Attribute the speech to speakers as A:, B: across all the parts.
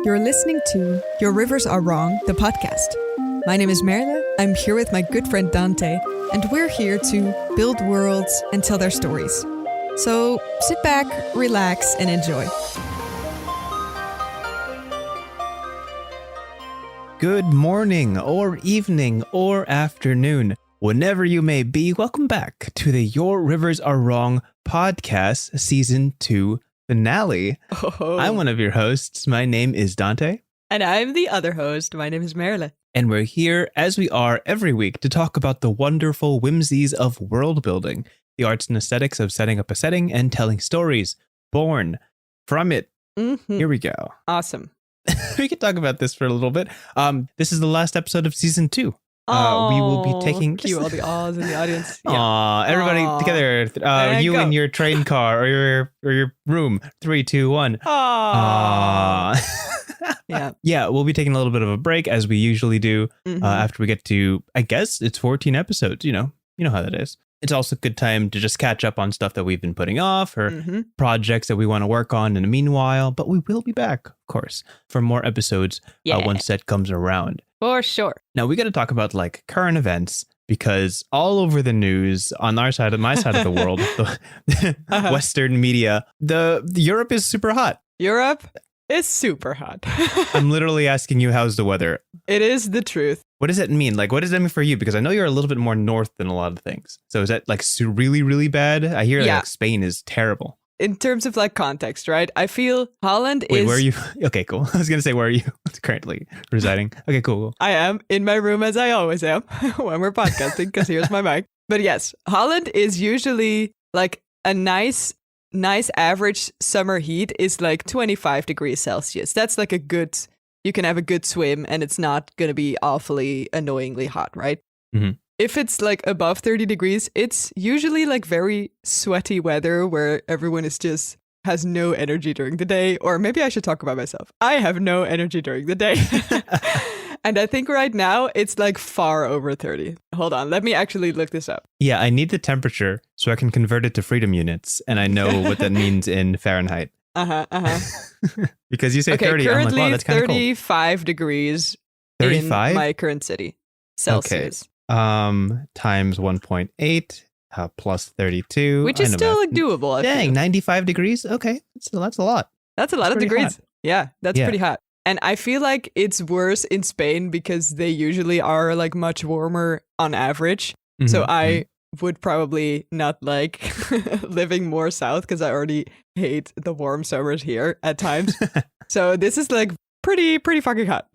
A: You're listening to Your Rivers Are Wrong, the podcast. My name is Merle. I'm here with my good friend Dante, and we're here to build worlds and tell their stories. So sit back, relax, and enjoy.
B: Good morning, or evening, or afternoon. Whenever you may be, welcome back to the Your Rivers Are Wrong podcast season 2 finale.
A: Oh.
B: I'm one of your hosts. My name is Dante.
A: And I'm the other host. My name is Merle.
B: And we're here, as we are every week, to talk about the wonderful whimsies of world building, the arts and aesthetics of setting up a setting and telling stories born from it.
A: Mm-hmm.
B: Here we go.
A: Awesome.
B: We can talk about this for a little bit. This is the last episode of season 2. We will be taking...
A: Cue all the awes in the audience. Yeah.
B: Aww, everybody together. You in your train car or your room. 3, 2, 1.
A: Aww.
B: Yeah, we'll be taking a little bit of a break as we usually do after we get to, I guess it's 14 episodes. You know how that is. It's also a good time to just catch up on stuff that we've been putting off or projects that we want to work on in the meanwhile. But we will be back, of course, for more episodes once that comes around.
A: For sure.
B: Now, we got to talk about like current events because all over the news on my side of the world, the Western media, the Europe is super hot.
A: Europe is super hot.
B: I'm literally asking you, how's the weather?
A: It is the truth.
B: What does that mean? Like, what does that mean for you? Because I know you're a little bit more north than a lot of things. So is that like really, really bad? I hear like Spain is terrible.
A: In terms of like context, right? I feel Holland
B: Wait,
A: is...
B: where are you? Okay, cool. I was going to say, where are you currently residing? Okay, cool.
A: I am in my room as I always am when we're podcasting because here's my mic. But yes, Holland is usually like a nice average summer heat is like 25 degrees Celsius. That's like you can have a good swim and it's not going to be awfully annoyingly hot, right?
B: Mm-hmm.
A: If it's like above 30 degrees, it's usually like very sweaty weather where everyone has no energy during the day. Or maybe I should talk about myself. I have no energy during the day. And I think right now it's like far over 30. Hold on. Let me actually look this up.
B: Yeah, I need the temperature so I can convert it to freedom units. And I know what that means in Fahrenheit. Because you say 30. I'm like, wow, that's kind of cold.
A: 35 degrees
B: 35?
A: in my current city. Celsius.
B: Okay. Times 1.8 plus 32.
A: Which is still like doable.
B: Dang, 95 degrees? Okay, that's a lot.
A: That's a lot of degrees.
B: Hot.
A: Yeah, that's pretty hot. And I feel like it's worse in Spain because they usually are like much warmer on average. Mm-hmm. So I would probably not like living more south because I already hate the warm summers here at times. So this is like pretty fucking hot.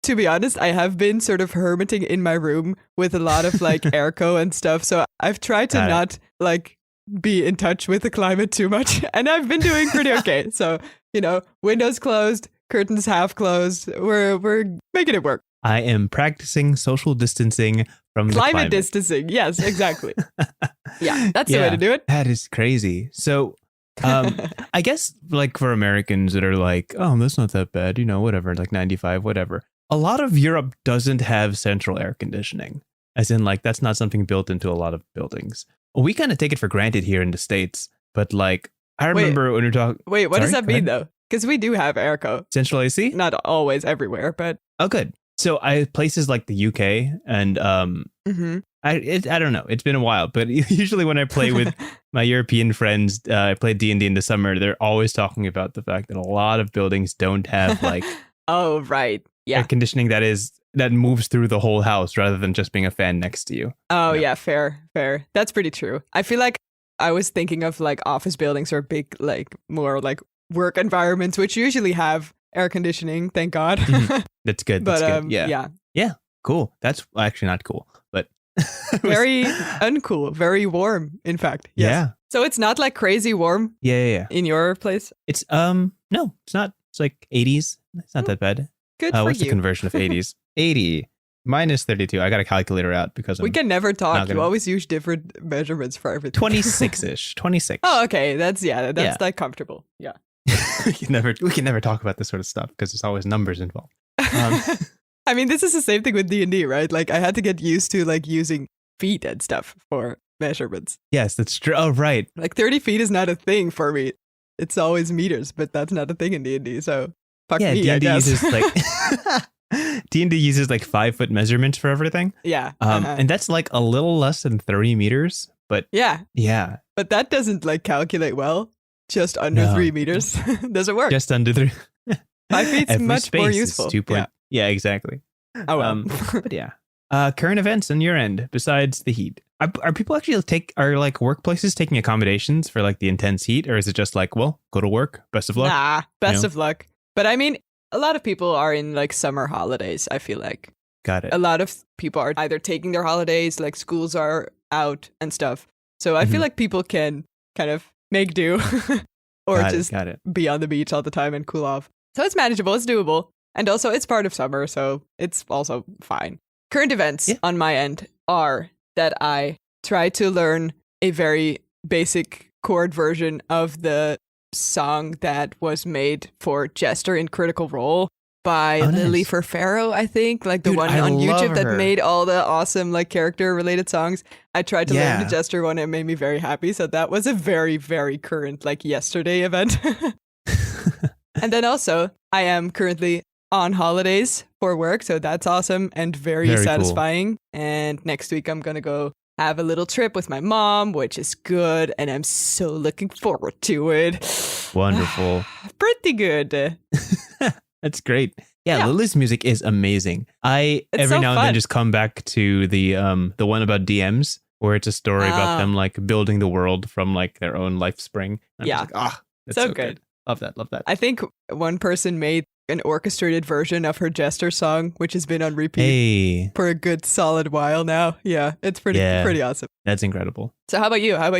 A: To be honest, I have been sort of hermiting in my room with a lot of like airco and stuff. So I've tried to not like be in touch with the climate too much. And I've been doing pretty okay. So, windows closed, curtains half closed. We're making it work.
B: I am practicing social distancing from the climate.
A: Distancing. Yes, exactly. Yeah, that's the way to do it.
B: That is crazy. So I guess like for Americans that are like, oh, that's not that bad, whatever, like 95, whatever. A lot of Europe doesn't have central air conditioning, as in like that's not something built into a lot of buildings. We kind of take it for granted here in the States, but like I remember when you're talking.
A: Wait, what does that mean though? Because we do have airco.
B: Central AC?
A: Not always everywhere, but.
B: Oh, good. So places like the UK and I don't know. It's been a while, but usually when I play with my European friends, I play D&D in the summer. They're always talking about the fact that a lot of buildings don't have like
A: oh right, yeah,
B: air conditioning that moves through the whole house rather than just being a fan next to you.
A: Oh yeah, fair. That's pretty true. I feel like I was thinking of like office buildings or big like more like work environments, which usually have air conditioning. Thank God.
B: That's good. That's good. Yeah. Cool. That's actually not cool, but
A: very uncool. Very warm, in fact. Yes.
B: Yeah.
A: So it's not like crazy warm.
B: Yeah.
A: In your place?
B: It's no, it's not. It's like 80s. It's not that bad.
A: Good for
B: what's
A: you.
B: The conversion of 80s? 80 minus 32. I got a calculator out because
A: we can never talk. You always use different measurements for everything.
B: 26-ish. 26.
A: Oh, okay. That's like comfortable. Yeah.
B: we can never talk about this sort of stuff because there's always numbers involved.
A: I mean, this is the same thing with D&D, right? Like I had to get used to like using feet and stuff for measurements.
B: Yes, that's true. Oh, right.
A: Like 30 feet is not a thing for me. It's always meters, but that's not a thing in D&D. So Fuck
B: yeah,
A: me, I
B: D&D
A: guess.
B: uses like D&D uses like 5-foot measurements for everything.
A: Yeah.
B: And that's like a little less than 30 meters. But
A: yeah. But that doesn't like calculate well. Just under 3 meters. Doesn't work.
B: Just under 3.
A: 5 feet's
B: Every
A: much more
B: space
A: useful.
B: Is 2 point. Yeah, exactly.
A: Oh well.
B: But yeah. Current events on your end besides the heat. Are people actually are like workplaces taking accommodations for like the intense heat, or is it just like, well, go to work, best of luck?
A: Nah, best of luck. But I mean, a lot of people are in like summer holidays, I feel like.
B: Got it.
A: A lot of people are either taking their holidays, like schools are out and stuff. So I feel like people can kind of make do or just be on the beach all the time and cool off. So it's manageable, it's doable. And also it's part of summer, so it's also fine. Current events on my end are that I try to learn a very basic chord version of the song that was made for Jester in Critical Role by Lily Farfaro, I think, like the one on YouTube that made all the awesome like character related songs. I tried to learn the Jester one. It made me very happy. So that was a very, very current like yesterday event. And then also I am currently on holidays for work. So that's awesome and very satisfying. Cool. And next week I'm going to go have a little trip with my mom, which is good. And I'm so looking forward to it.
B: Wonderful.
A: Pretty good.
B: That's great. Yeah, Lily's music is amazing. It's every now and then just come back to the one about DMs, where it's a story about them like building the world from like their own life spring. And I'm just like, that's so good. Love that.
A: I think one person made an orchestrated version of her Jester song, which has been on repeat for a good solid while now. Yeah, it's pretty awesome.
B: That's incredible.
A: So how about you? How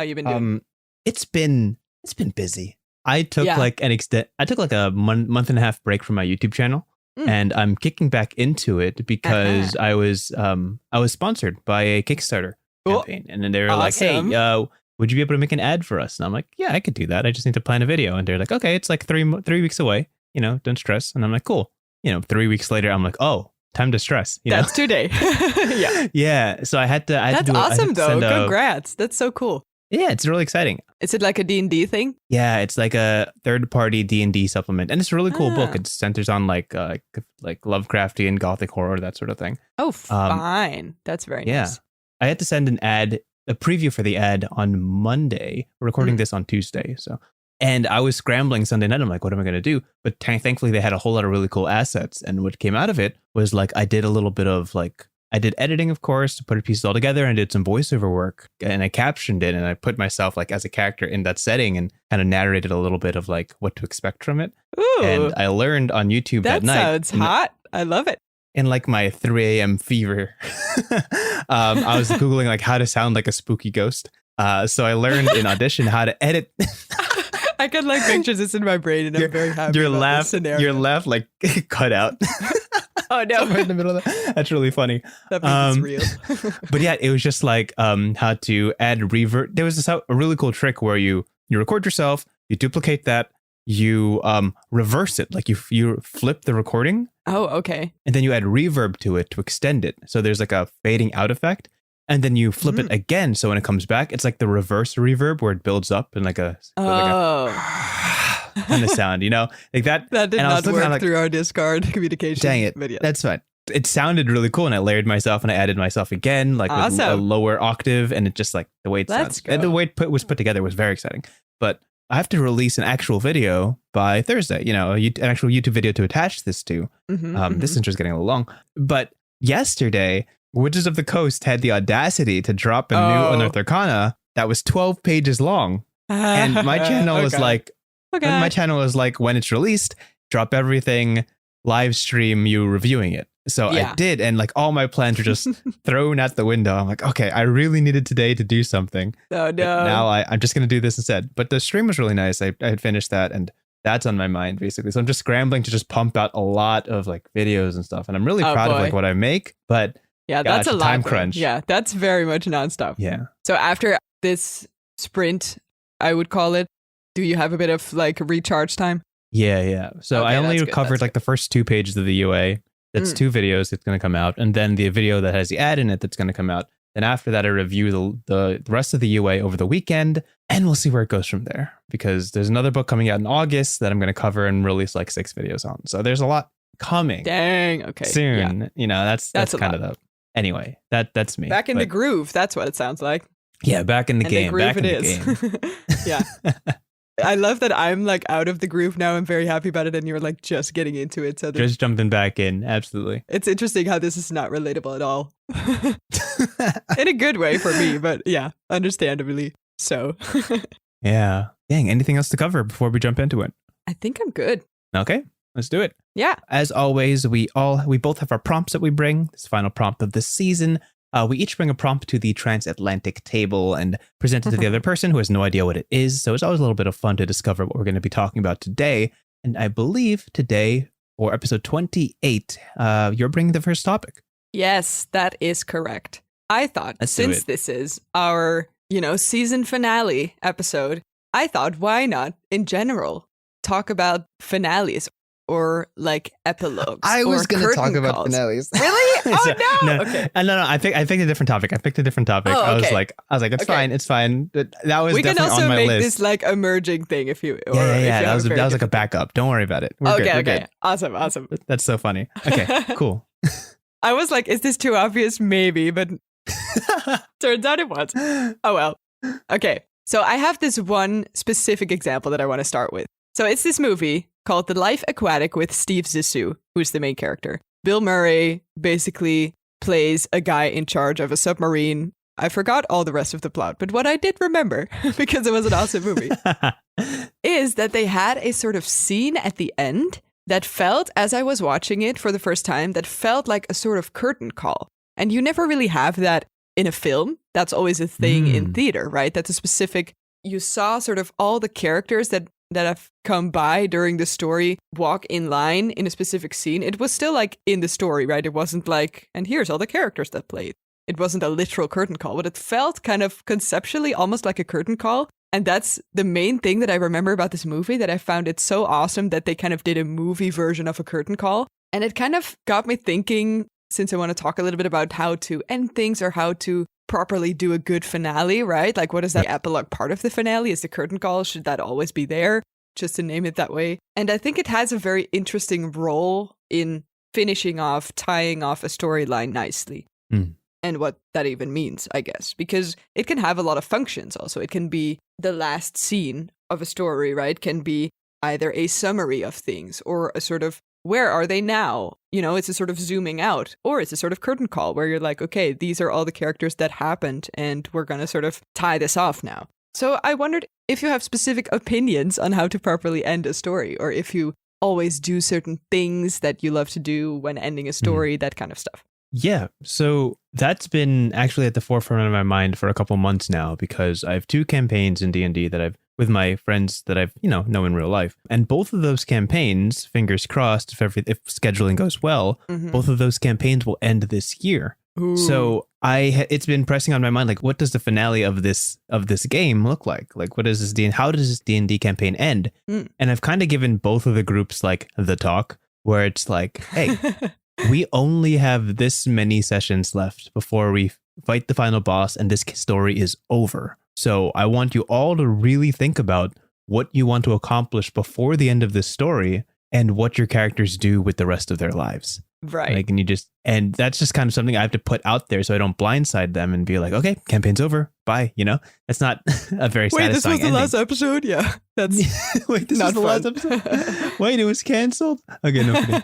A: you been doing?
B: It's been busy. I took like a month and a half break from my YouTube channel, and I'm kicking back into it because I was sponsored by a Kickstarter campaign, and then they were like, "Hey, would you be able to make an ad for us?" And I'm like, "Yeah, I could do that. I just need to plan a video." And they're like, "Okay, it's like 3 weeks away. You know, don't stress." And I'm like, "Cool." 3 weeks later, I'm like, "Oh, time to stress."
A: That's today.
B: Yeah. So I had to.
A: That's awesome, though. Congrats. That's so cool.
B: Yeah, it's really exciting.
A: Is it like a D&D thing?
B: Yeah, it's like a third-party D&D supplement, and it's a really cool book. It centers on like Lovecraftian Gothic horror, that sort of thing.
A: Oh, fine. That's very nice.
B: I had to send a preview for the ad on Monday. We're recording this on Tuesday, and I was scrambling Sunday night. I'm like, what am I going to do? But thankfully, they had a whole lot of really cool assets, and what came out of it was like I did a little bit of like. I did editing, of course, to put pieces all together, and did some voiceover work, and I captioned it, and I put myself like as a character in that setting and kind of narrated a little bit of like what to expect from it.
A: Ooh,
B: and I learned on YouTube that night.
A: That sounds hot. I love it.
B: In like my 3 a.m. fever, I was Googling like how to sound like a spooky ghost. So I learned in Audition how to edit.
A: I can like picture this in my brain, and I'm very happy about this scenario.
B: Your laugh like cut out.
A: Oh no!
B: Somewhere in the middle of that. That's really funny.
A: That means it's real.
B: But yeah, it was just like how to add reverb. There was a really cool trick where you record yourself, you duplicate that, you reverse it, like you flip the recording.
A: Oh, okay.
B: And then you add reverb to it to extend it. So there's like a fading out effect. And then you flip it again. So when it comes back, it's like the reverse reverb where it builds up and like a kind of sound, like that.
A: That did not work through our Discord communication.
B: Dang it.
A: Video.
B: That's fine. It sounded really cool. And I layered myself and I added myself again, like with a lower octave. And it just like the way it sounds. And the way it was put together was very exciting. But I have to release an actual video by Thursday, an actual YouTube video to attach this to. This intro is getting a little long. But yesterday, Witches of the Coast had the audacity to drop a new Unearthed Arcana that was 12 pages long. And my channel was like, when it's released, drop everything, live stream you reviewing it. So I did. And like all my plans were just thrown out the window. I'm like, okay, I really needed today to do something.
A: Oh, no.
B: But now I'm just going to do this instead. But the stream was really nice. I had finished that and that's on my mind basically. So I'm just scrambling to just pump out a lot of like videos and stuff. And I'm really proud of like what I make, but
A: yeah, that's a lot.
B: Time crunch.
A: Yeah, that's very much nonstop.
B: Yeah.
A: So after this sprint, I would call it, do you have a bit of like recharge time?
B: Yeah. So I only covered like the first 2 pages of the UA. That's 2 videos that's going to come out. And then the video that has the ad in it that's going to come out. Then after that, I review the rest of the UA over the weekend, and we'll see where it goes from there. Because there's another book coming out in August that I'm going to cover and release like 6 videos on. So there's a lot coming.
A: Dang. Okay.
B: Soon.
A: Yeah.
B: You know, that's kind of the... Anyway, that's me.
A: Back in the groove. That's what it sounds like.
B: Yeah, back in the game. Back in the game.
A: Yeah. I love that I'm like out of the groove now. I'm very happy about it. And you're like just getting into it. So
B: just jumping back in. Absolutely.
A: It's interesting how this is not relatable at all. In a good way for me. But yeah, understandably so.
B: Yeah. Dang, anything else to cover before we jump into it?
A: I think I'm good.
B: Okay, let's do it.
A: Yeah.
B: As always, we both have our prompts that we bring. This final prompt of this season. We each bring a prompt to the transatlantic table and present it to the other person who has no idea what it is. So it's always a little bit of fun to discover what we're going to be talking about today. And I believe today, for episode 28, you're bringing the first topic.
A: Yes, that is correct. I thought since this is our, season finale episode, I thought why not, in general, talk about finales or like epilogues.
C: I was going to talk about finales.
A: Really? Oh no!
B: Okay. No. I picked a different topic. Oh, okay. I was like, it's fine. It's fine. That was
A: we
B: definitely
A: can also
B: on my
A: make
B: list.
A: this like a merging thing if you.
B: Yeah. That was like a backup. Don't worry about it. We're good.
A: Awesome.
B: That's so funny. Okay. Cool.
A: I was like, is this too obvious? Maybe, but turns out it was. Oh well. Okay. So I have this one specific example that I want to start with. So it's this movie called The Life Aquatic with Steve Zissou, who's the main character. Bill Murray basically plays a guy in charge of a submarine. I forgot all the rest of the plot, but what I did remember, because it was an awesome movie, is that they had a sort of scene at the end that felt, as I was watching it for the first time, that felt like a sort of curtain call. And you never really have that in a film. That's always a thing in theater, right? That's a specific, you saw sort of all the characters that have come by during the story walk in line in a specific scene. It was still like in the story, right? It wasn't like, and here's all the characters that played. It wasn't a literal curtain call, but it felt kind of conceptually almost like a curtain call. And that's the main thing that I remember about this movie, that I found it so awesome that they kind of did a movie version of a curtain call. And it kind of got me thinking, since I want to talk a little bit about how to end things or how to properly do a good finale, right? Like, what is that epilogue part of the finale? Is the curtain call? Should that always be there? Just to name it that way. And I think it has a very interesting role in finishing off, tying off a storyline nicely. And what that even means, I guess, because it can have a lot of functions also. It can be the last scene of a story, right? Can be either a summary of things or a sort of, where are they now? It's a sort of zooming out, or it's a sort of curtain call where you're like, okay, these are all the characters that happened and we're going to sort of tie this off now. So I wondered if you have specific opinions on how to properly end a story, or if you always do certain things that you love to do when ending a story, that kind of stuff.
B: Yeah, so that's been actually at the forefront of my mind for a couple months now, because I have 2 campaigns in D&D that I've with my friends that I've know in real life, and both of those campaigns, fingers crossed, if scheduling goes well, both of those campaigns will end this year. Ooh. So it's been pressing on my mind, like, what does the finale of this game look like? Like, what is this how does this D&D campaign end? And I've kind of given both of the groups like the talk, where it's like, hey. We only have this many sessions left before we fight the final boss and this story is over. So I want you all to really think about what you want to accomplish before the end of this story and what your characters do with the rest of their lives.
A: Right.
B: Like, and that's just kind of something I have to put out there so I don't blindside them and be like, okay, campaign's over. Bye. It's not a very satisfying
A: Wait, this was the
B: ending.
A: last episode? Yeah. That's
B: Wait, this was the last episode? Wait, it was canceled? Okay, no kidding.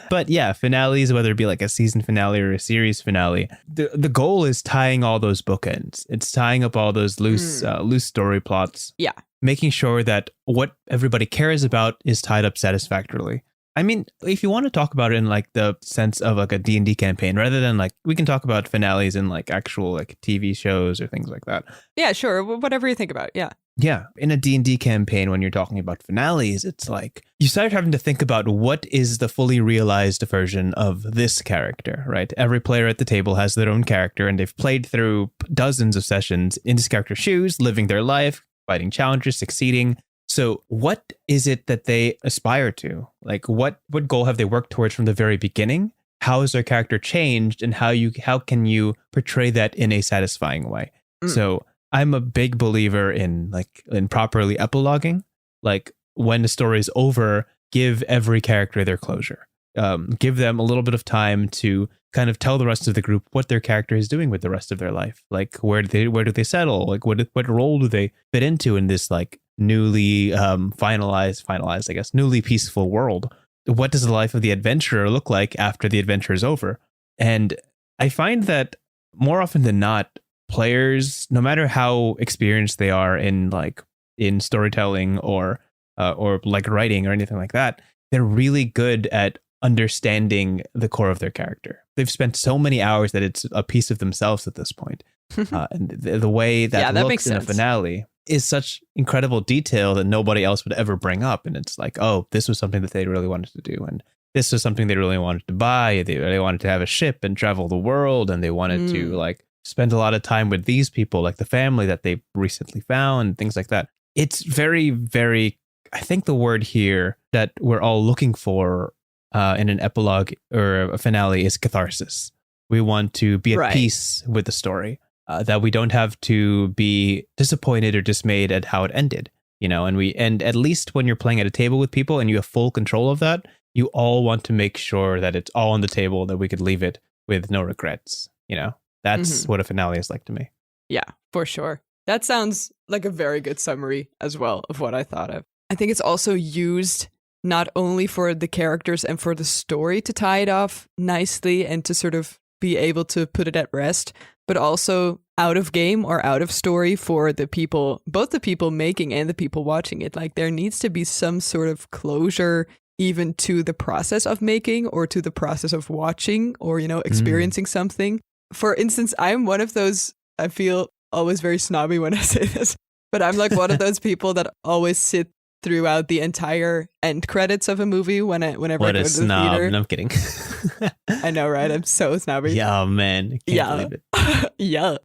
B: But yeah, finales, whether it be like a season finale or a series finale, the goal is tying all those bookends. It's tying up all those loose story plots.
A: Yeah.
B: Making sure that what everybody cares about is tied up satisfactorily. I mean, if you want to talk about it in like the sense of like a D&D campaign, rather than like, we can talk about finales in like actual like TV shows or things like that.
A: Yeah, sure. Whatever you think about. Yeah.
B: Yeah. In a D&D campaign, when you're talking about finales, it's like you start having to think about what is the fully realized version of this character, right? Every player at the table has their own character, and they've played through dozens of sessions in this character's shoes, living their life, fighting challenges, succeeding. So what is it that they aspire to? Like, what goal have they worked towards from the very beginning? how has their character changed and how can you portray that in a satisfying way. So I'm a big believer in properly epiloguing. Like when the story is over, give every character their closure. Give them a little bit of time to kind of tell the rest of the group what their character is doing with the rest of their life. Like where do they settle? Like what role do they fit into in this like newly finalized, I guess, newly peaceful world? What does the life of the adventurer look like after the adventure is over? And I find that more often than not, players, no matter how experienced they are in storytelling or like writing or anything like that, they're really good at understanding the core of their character. They've spent so many hours that it's a piece of themselves at this point. And the way that looks in a finale is such incredible detail that nobody else would ever bring up. And it's like, oh, this was something that they really wanted to do. And this was something they really wanted to buy. They really wanted to have a ship and travel the world. And they wanted to like spend a lot of time with these people, like the family that they recently found, things like that. It's very, very, I think the word here that we're all looking for in an epilogue or a finale is catharsis. We want to be at peace with the story, that we don't have to be disappointed or dismayed at how it ended, and at least when you're playing at a table with people and you have full control of that, you all want to make sure that it's all on the table, that we could leave it with no regrets. That's what a finale is like to me. Yeah,
A: for sure. That sounds like a very good summary as well of what I thought of. I think it's also used not only for the characters and for the story to tie it off nicely and to sort of be able to put it at rest, but also out of game or out of story for the people, both the people making and the people watching it. Like there needs to be some sort of closure even to the process of making or to the process of watching or, experiencing something. For instance, I'm one of those, I feel always very snobby when I say this, but I'm like one of those people that always sit throughout the entire end credits of a movie whenever I go to the theater.
B: No, I'm kidding.
A: I know, right? I'm so snobby.
B: Yeah, man. I can't believe it.
A: Yeah.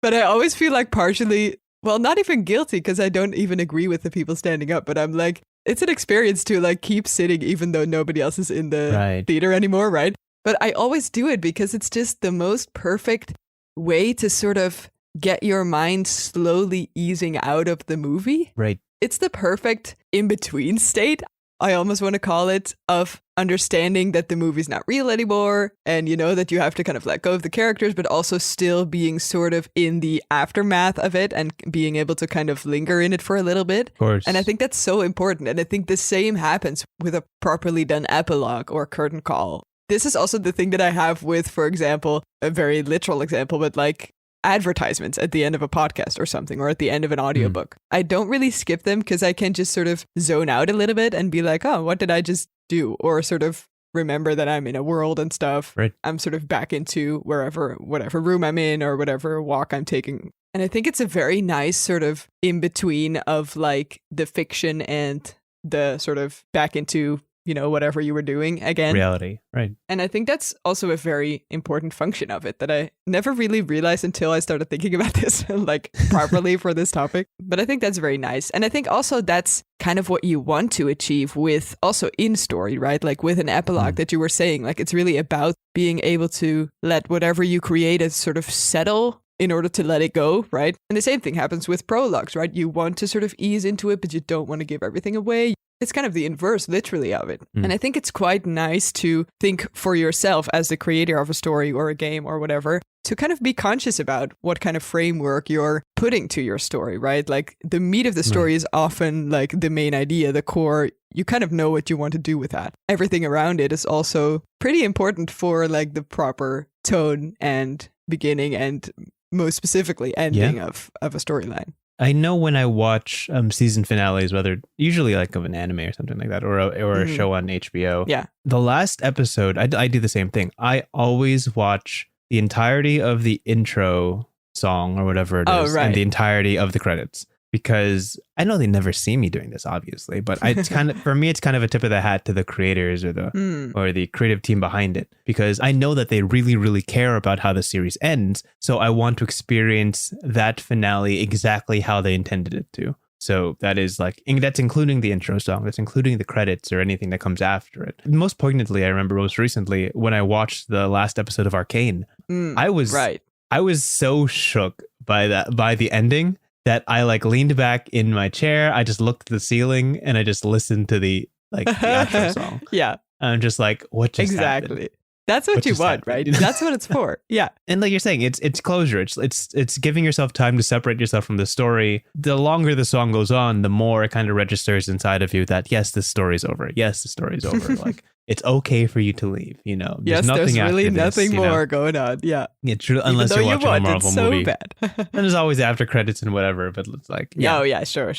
A: But I always feel like partially, well, not even guilty because I don't even agree with the people standing up, but I'm like, it's an experience to like keep sitting even though nobody else is in the theater anymore, right? But I always do it because it's just the most perfect way to sort of get your mind slowly easing out of the movie.
B: Right.
A: It's the perfect in-between state, I almost want to call it, of understanding that the movie's not real anymore and, that you have to kind of let go of the characters, but also still being sort of in the aftermath of it and being able to kind of linger in it for a little bit.
B: Of course.
A: And I think that's so important. And I think the same happens with a properly done epilogue or curtain call. This is also the thing that I have with, for example, a very literal example, but like advertisements at the end of a podcast or something, or at the end of an audiobook. I don't really skip them because I can just sort of zone out a little bit and be like, oh, what did I just do? Or sort of remember that I'm in a world and stuff.
B: Right.
A: I'm sort of back into whatever room I'm in or whatever walk I'm taking. And I think it's a very nice sort of in between of like the fiction and the sort of back into whatever you were doing again.
B: Reality, right.
A: And I think that's also a very important function of it that I never really realized until I started thinking about this like properly for this topic. But I think that's very nice. And I think also that's kind of what you want to achieve with also in story, right? Like with an epilogue that you were saying, like it's really about being able to let whatever you created sort of settle in order to let it go, right? And the same thing happens with prologues, right? You want to sort of ease into it, but you don't want to give everything away. It's kind of the inverse, literally, of it. And I think it's quite nice to think for yourself as the creator of a story or a game or whatever, to kind of be conscious about what kind of framework you're putting to your story, right? Like the meat of the story is often like the main idea, the core. You kind of know what you want to do with that. Everything around it is also pretty important for like the proper tone and beginning and most specifically ending of a storyline.
B: I know when I watch season finales, whether usually like of an anime or something like that, or a show on HBO.
A: Yeah.
B: The last episode, I do the same thing. I always watch the entirety of the intro song or whatever it is, and the entirety of the credits. Because I know they never see me doing this, obviously, but it's kind of, for me, it's kind of a tip of the hat to the creators or the creative team behind it, because I know that they really, really care about how the series ends. So I want to experience that finale exactly how they intended it to. So that is like, that's including the intro song, that's including the credits or anything that comes after it. Most poignantly, I remember most recently when I watched the last episode of Arcane, I was so shook by the ending that I like leaned back in my chair. I just looked at the ceiling and I just listened to the outro song.
A: Yeah.
B: I'm just like, what just
A: exactly.
B: happened?
A: That's what you want, right? That's what it's for. Yeah.
B: And like you're saying, it's closure. It's giving yourself time to separate yourself from the story. The longer the song goes on, the more it kind of registers inside of you that, yes, this story's over. Yes, the story's over. Like, it's okay for you to leave, you know.
A: There's really nothing more going on. Yeah.
B: Yeah, true. Unless you're watching a Marvel movie.
A: Bad.
B: And there's always after credits and whatever, but it's like, yeah.
A: Oh, yeah, sure.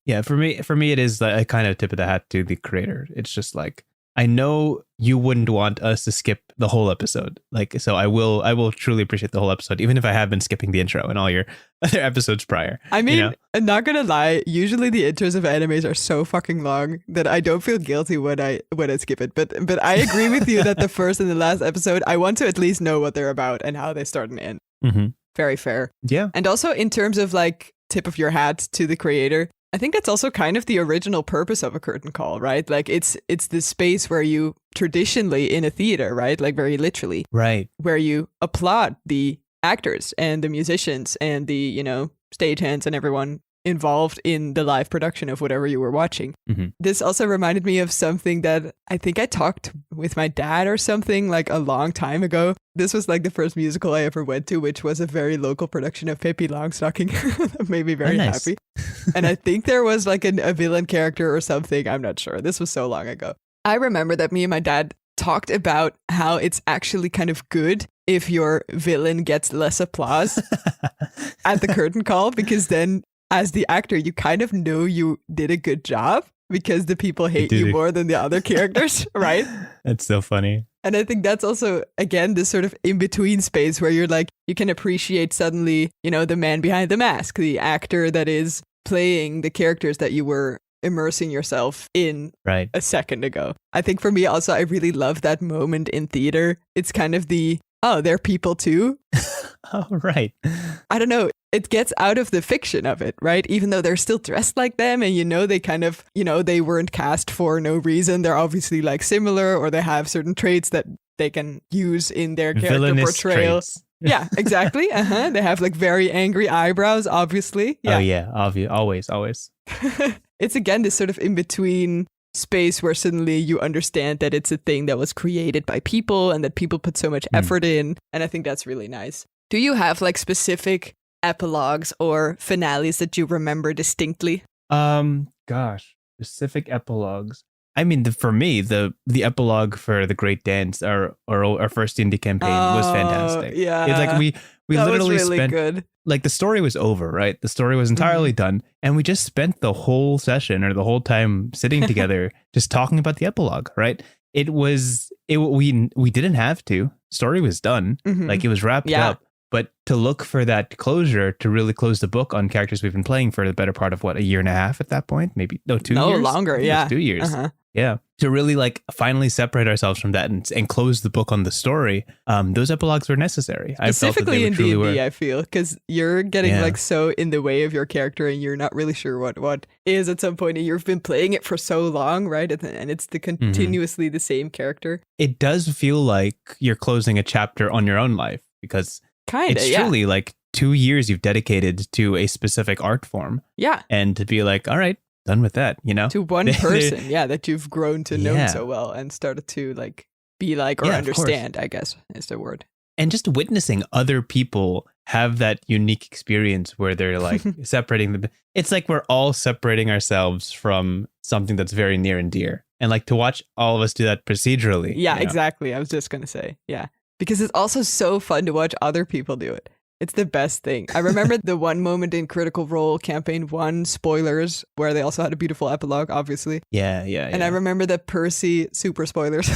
B: Yeah, for me, it is like a kind of tip of the hat to the creator. It's just like, I know you wouldn't want us to skip the whole episode. Like, so I will truly appreciate the whole episode, even if I have been skipping the intro and all your other episodes prior.
A: I mean,
B: you know?
A: I'm not gonna lie, usually the intros of animes are so fucking long that I don't feel guilty when I skip it. But I agree with you that the first and the last episode, I want to at least know what they're about and how they start and end.
B: Mm-hmm.
A: Very fair.
B: Yeah.
A: And also in terms of like tip of your hat to the creator, I think that's also kind of the original purpose of a curtain call, right? Like it's the space where you traditionally in a theater, right? Like very literally,
B: right,
A: where you applaud the actors and the musicians and the, you know, stagehands and everyone involved in the live production of whatever you were watching.
B: Mm-hmm.
A: This also reminded me of something that I think I talked with my dad or something like a long time ago. This was like the first musical I ever went to, which was a very local production of Pippi Longstocking. That made me very happy. And I think there was like a villain character or something. I'm not sure. This was so long ago. I remember that me and my dad talked about how it's actually kind of good if your villain gets less applause at the curtain call, because then as the actor, you kind of know you did a good job because the people hate you more than the other characters, right?
B: That's so funny.
A: And I think that's also, again, this sort of in-between space where you're like, you can appreciate suddenly, you know, the man behind the mask, the actor that is playing the characters that you were immersing yourself in a second ago. I think for me also, I really love that moment in theater. It's kind of they're people too.
B: Oh, right.
A: I don't know. It gets out of the fiction of it, right? Even though they're still dressed like them and, you know, they kind of, you know, they weren't cast for no reason. They're obviously like similar, or they have certain traits that they can use in their character
B: Villainous
A: portrayal.
B: Traits.
A: Yeah, exactly. They have like very angry eyebrows, obviously. Yeah.
B: Oh, yeah. Always.
A: It's again this sort of in-between space where suddenly you understand that it's a thing that was created by people and that people put so much effort in. And I think that's really nice. Do you have like specific epilogues or finales that you remember distinctly?
B: Gosh, specific epilogues. I mean, for me, the epilogue for The Great Dance, our first indie campaign, was fantastic.
A: Yeah,
B: it's like we
A: that
B: literally
A: was really
B: spent
A: good.
B: Like the story was over, right? The story was entirely done, and we just spent the whole session or the whole time sitting together, just talking about the epilogue, right? We didn't have to. Story was done, like it was wrapped up. But to look for that closure, to really close the book on characters we've been playing for the better part of, what, a year and a half at that point? Maybe, 2 years?
A: No, longer, yeah.
B: 2 years. Yeah. To really like finally separate ourselves from that and close the book on the story, those epilogues were necessary.
A: Specifically
B: I felt that they
A: in
B: truly
A: D&D,
B: were.
A: I feel, because you're getting like so in the way of your character and you're not really sure what is at some point, and you've been playing it for so long, right? And it's the continuously the same character.
B: It does feel like you're closing a chapter on your own life, because it's truly like 2 years you've dedicated to a specific art form.
A: Yeah.
B: And to be like, all right, done with that, you know?
A: To one person, that you've grown to know so well and started to like be like or understand, I guess is the word.
B: And just witnessing other people have that unique experience where they're like separating them. It's like we're all separating ourselves from something that's very near and dear. And like to watch all of us do that procedurally.
A: Yeah,
B: you know?
A: exactly. I was just going to say, because it's also so fun to watch other people do it. It's the best thing. I remember the one moment in Critical Role Campaign 1, spoilers, where they also had a beautiful epilogue, obviously.
B: Yeah.
A: And I remember that Percy, super spoilers,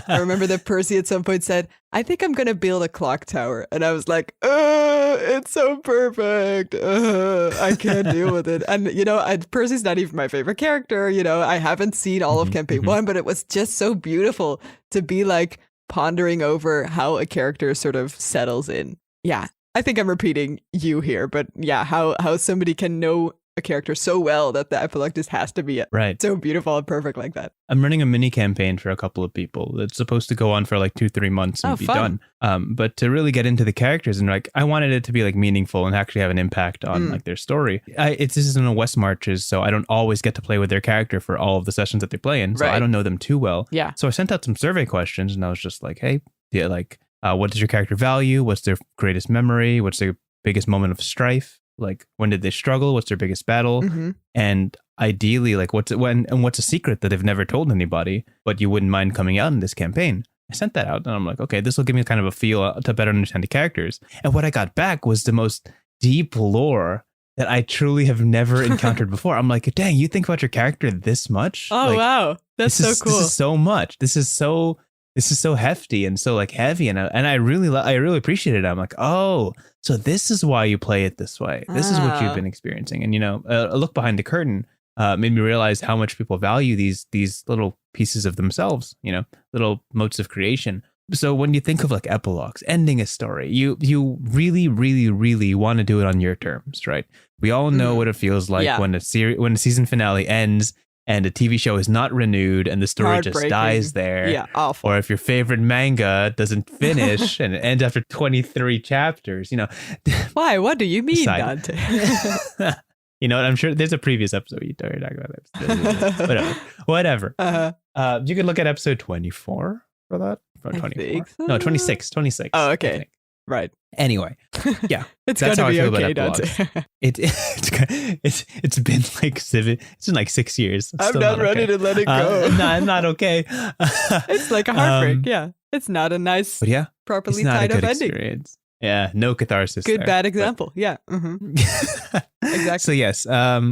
A: I remember that Percy at some point said, I think I'm going to build a clock tower. And I was like, it's so perfect. I can't deal with it. And, you know, Percy's not even my favorite character. You know, I haven't seen all of Campaign 1, but it was just so beautiful to be like pondering over how a character sort of settles in. Yeah. I think I'm repeating you here, but how somebody can know a character so well that the epilogue just has to be so beautiful and perfect like that.
B: I'm running a mini campaign for a couple of people. It's supposed to go on for like 2-3 months and be done. But to really get into the characters and like, I wanted it to be like meaningful and actually have an impact on like their story. This isn't a West Marches, so I don't always get to play with their character for all of the sessions that they play in. So I don't know them too well.
A: Yeah.
B: So I sent out some survey questions and I was just like, hey, yeah, like, what does your character value? What's their greatest memory? What's their biggest moment of strife? Like, when did they struggle? What's their biggest battle? And ideally, like, what's a secret that they've never told anybody, but you wouldn't mind coming out in this campaign? I sent that out and I'm like, okay, this will give me kind of a feel to better understand the characters. And what I got back was the most deep lore that I truly have never encountered before. I'm like, dang, you think about your character this much?
A: Oh,
B: like,
A: wow. That's so cool.
B: This is so much. This is so hefty and so like heavy. And I really appreciated it. I'm like, oh, so this is why you play it this way. This is what you've been experiencing. And, a look behind the curtain made me realize how much people value these little pieces of themselves, little motes of creation. So when you think of like epilogues, ending a story, you really, really, really want to do it on your terms, right? We all know what it feels like when a season finale ends and a TV show is not renewed and the story just dies there.
A: Yeah, awful.
B: Or if your favorite manga doesn't finish and it ends after 23 chapters,
A: Why? What do you mean, Dante?
B: You know what? I'm sure there's a previous episode you talked about that. Whatever. You can look at episode 24 for that. From 24. So. No, 26.
A: Oh, okay. Right.
B: Anyway, yeah,
A: it's gonna be okay, Dante.
B: It's been like 6 years.
A: I'm not ready to let it go.
B: No, I'm not okay.
A: It's like a heartbreak. Yeah, it's not a nice, properly tied up ending. Experience.
B: Yeah, no catharsis.
A: Good bad example. Yeah. Exactly.
B: So yes,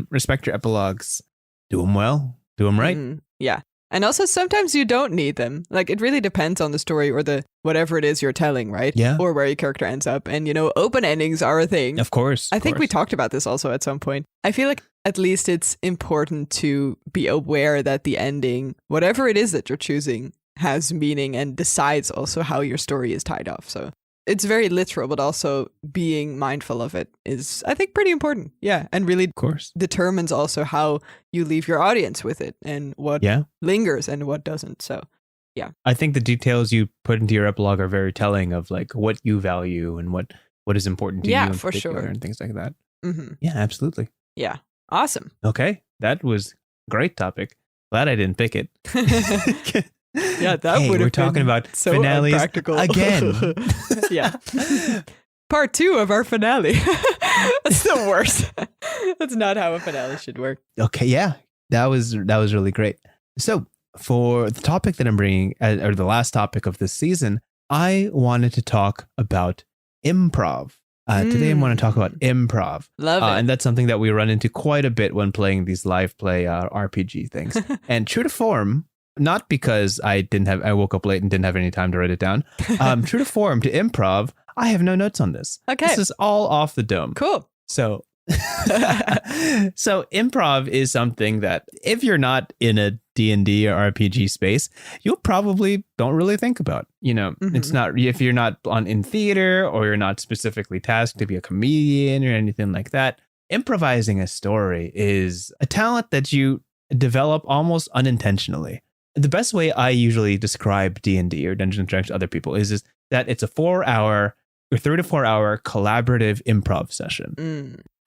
B: respect your epilogues. Do them well. Do them right.
A: Yeah. And also sometimes you don't need them. Like it really depends on the story or the whatever it is you're telling, right?
B: Yeah.
A: Or where your character ends up. And open endings are a thing.
B: Of course.
A: I think we talked about this also at some point. I feel like at least it's important to be aware that the ending, whatever it is that you're choosing, has meaning and decides also how your story is tied off. So it's very literal, but also being mindful of it is, I think, pretty important. Yeah. And really determines also how you leave your audience with it and what lingers and what doesn't. So, yeah.
B: I think the details you put into your epilogue are very telling of like what you value and what is important to you in
A: for
B: particular
A: sure.
B: and things like that. Yeah, absolutely.
A: Yeah. Awesome.
B: Okay. That was a great topic. Glad I didn't pick it.
A: Yeah, that would have been
B: talking about
A: so
B: finales
A: unpractical.
B: Again.
A: Yeah. Part 2 of our finale. That's the worst. That's not how a finale should work.
B: Okay, yeah. That was really great. So for the topic that I'm bringing, or the last topic of this season, I wanted to talk about improv. Today I want to talk about improv.
A: Love it.
B: And that's something that we run into quite a bit when playing these live play RPG things. And true to form, not because I woke up late and didn't have any time to write it down. True to form, to improv, I have no notes on this.
A: Okay.
B: This is all off the dome.
A: Cool.
B: So improv is something that if you're not in a D&D or RPG space, you probably don't really think about. It's not, if you're not in theater or you're not specifically tasked to be a comedian or anything like that, improvising a story is a talent that you develop almost unintentionally. The best way I usually describe D&D or Dungeons & Dragons to other people is that it's a 4-hour or 3 to 4 hour collaborative improv session.